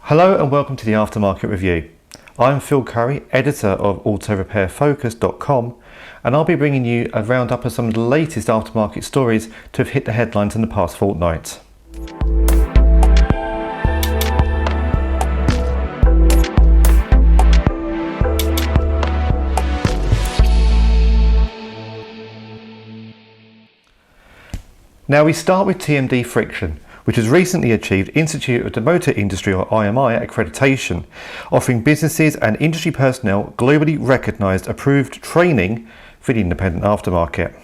Hello and welcome to the Aftermarket Review. I'm Phil Curry, editor of AutoRepairFocus.com, and I'll be bringing you a roundup of some of the latest aftermarket stories to have hit the headlines in the past fortnight. Now we start with TMD Friction, which has recently achieved Institute of the Motor Industry or IMI accreditation, offering businesses and industry personnel globally recognised approved training for the independent aftermarket.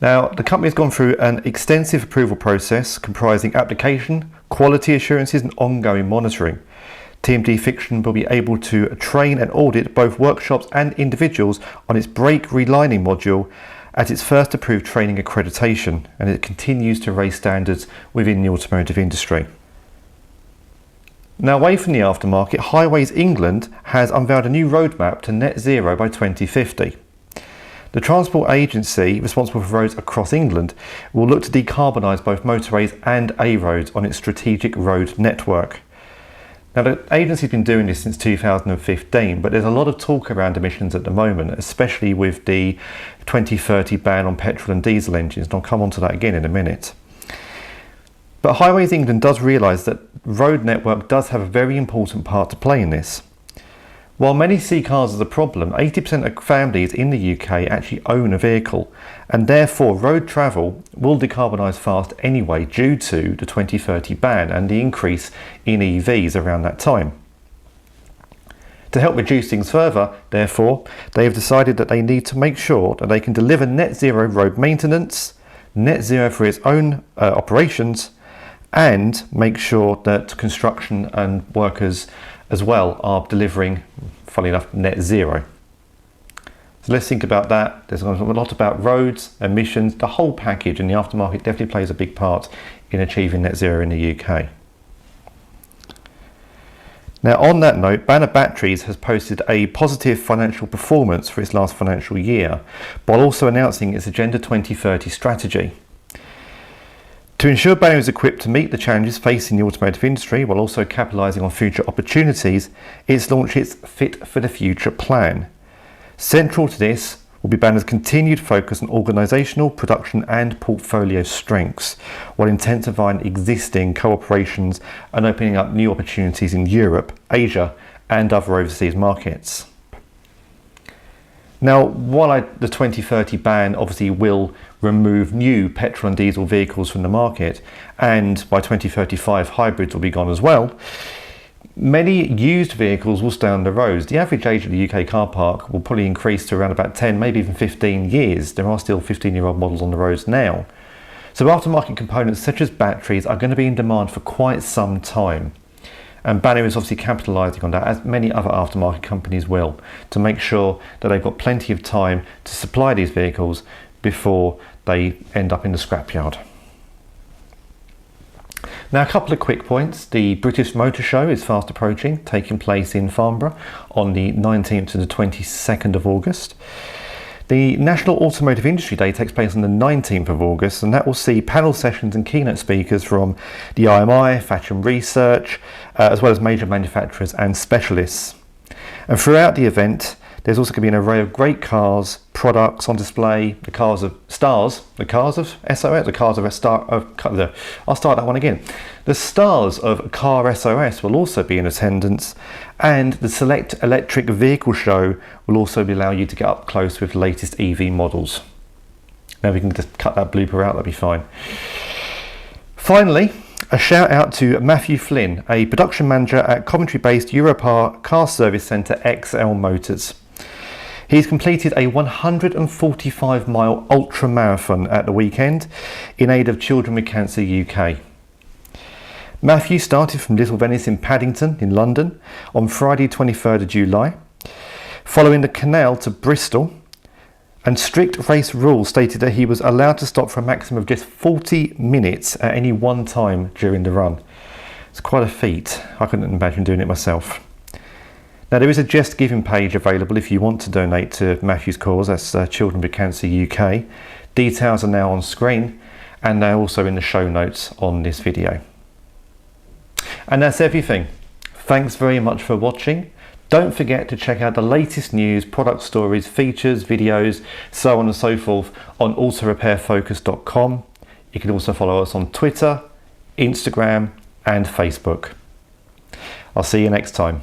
Now the company has gone through an extensive approval process comprising application, quality assurances and ongoing monitoring. TMD Friction will be able to train and audit both workshops and individuals on its brake relining module at its first approved training accreditation, and it continues to raise standards within the automotive industry. Now away from the aftermarket, Highways England has unveiled a new roadmap to net zero by 2050. The transport agency responsible for roads across England will look to decarbonise both motorways and A roads on its strategic road network. Now the agency's been doing this since 2015, but there's a lot of talk around emissions at the moment, especially with the 2030 ban on petrol and diesel engines, and I'll come on to that again in a minute. But Highways England does realise that road network does have a very important part to play in this. While many see cars as a problem, 80% of families in the UK actually own a vehicle, and therefore road travel will decarbonise fast anyway due to the 2030 ban and the increase in EVs around that time. To help reduce things further, therefore, they have decided that they need to make sure that they can deliver net zero road maintenance, net zero for its own operations, and make sure that construction and workers as well are delivering, funnily enough, net zero. So let's think about that. There's a lot about roads, emissions, the whole package, and the aftermarket definitely plays a big part in achieving net zero in the UK. Now on that note, Banner Batteries has posted a positive financial performance for its last financial year, while also announcing its Agenda 2030 strategy. To ensure Banner is equipped to meet the challenges facing the automotive industry while also capitalising on future opportunities, it's launched its Fit for the Future plan. Central to this will be Banner's continued focus on organisational, production and portfolio strengths, while intensifying existing cooperations and opening up new opportunities in Europe, Asia and other overseas markets. Now, while the 2030 ban obviously will remove new petrol and diesel vehicles from the market, and by 2035 hybrids will be gone as well, many used vehicles will stay on the roads. The average age of the UK car park will probably increase to around about 10, maybe even 15 years. There are still 15-year-old models on the roads now. So aftermarket components such as batteries are going to be in demand for quite some time. And Banner is obviously capitalising on that, as many other aftermarket companies will, to make sure that they've got plenty of time to supply these vehicles before they end up in the scrapyard. Now a couple of quick points. The British Motor Show is fast approaching, taking place in Farnborough on the 19th to the 22nd of August. The National Automotive Industry Day takes place on the 19th of August, and that will see panel sessions and keynote speakers from the IMI, Fashion Research, as well as major manufacturers and specialists. And throughout the event, there's also going to be an array of great cars, products on display, the cars of stars, the cars of SOS, the cars of I'll start that one again. The stars of Car SOS will also be in attendance, and the Select Electric Vehicle Show will also allow you to get up close with the latest EV models. Now we can just cut that blooper out, that'll be fine. Finally, a shout out to Matthew Flynn, a production manager at Coventry-based Europar Car Service Centre XL Motors. He's completed a 145-mile ultra marathon at the weekend in aid of Children with Cancer UK. Matthew started from Little Venice in Paddington in London on Friday 23rd of July, following the canal to Bristol, and strict race rules stated that he was allowed to stop for a maximum of just 40 minutes at any one time during the run. It's quite a feat. I couldn't imagine doing it myself. Now there is a Just Giving page available if you want to donate to Matthew's cause. That's Children with Cancer UK. Details are now on screen, and they're also in the show notes on this video. And that's everything. Thanks very much for watching. Don't forget to check out the latest news, product stories, features, videos, so on and so forth on autorepairfocus.com. You can also follow us on Twitter, Instagram and Facebook. I'll see you next time.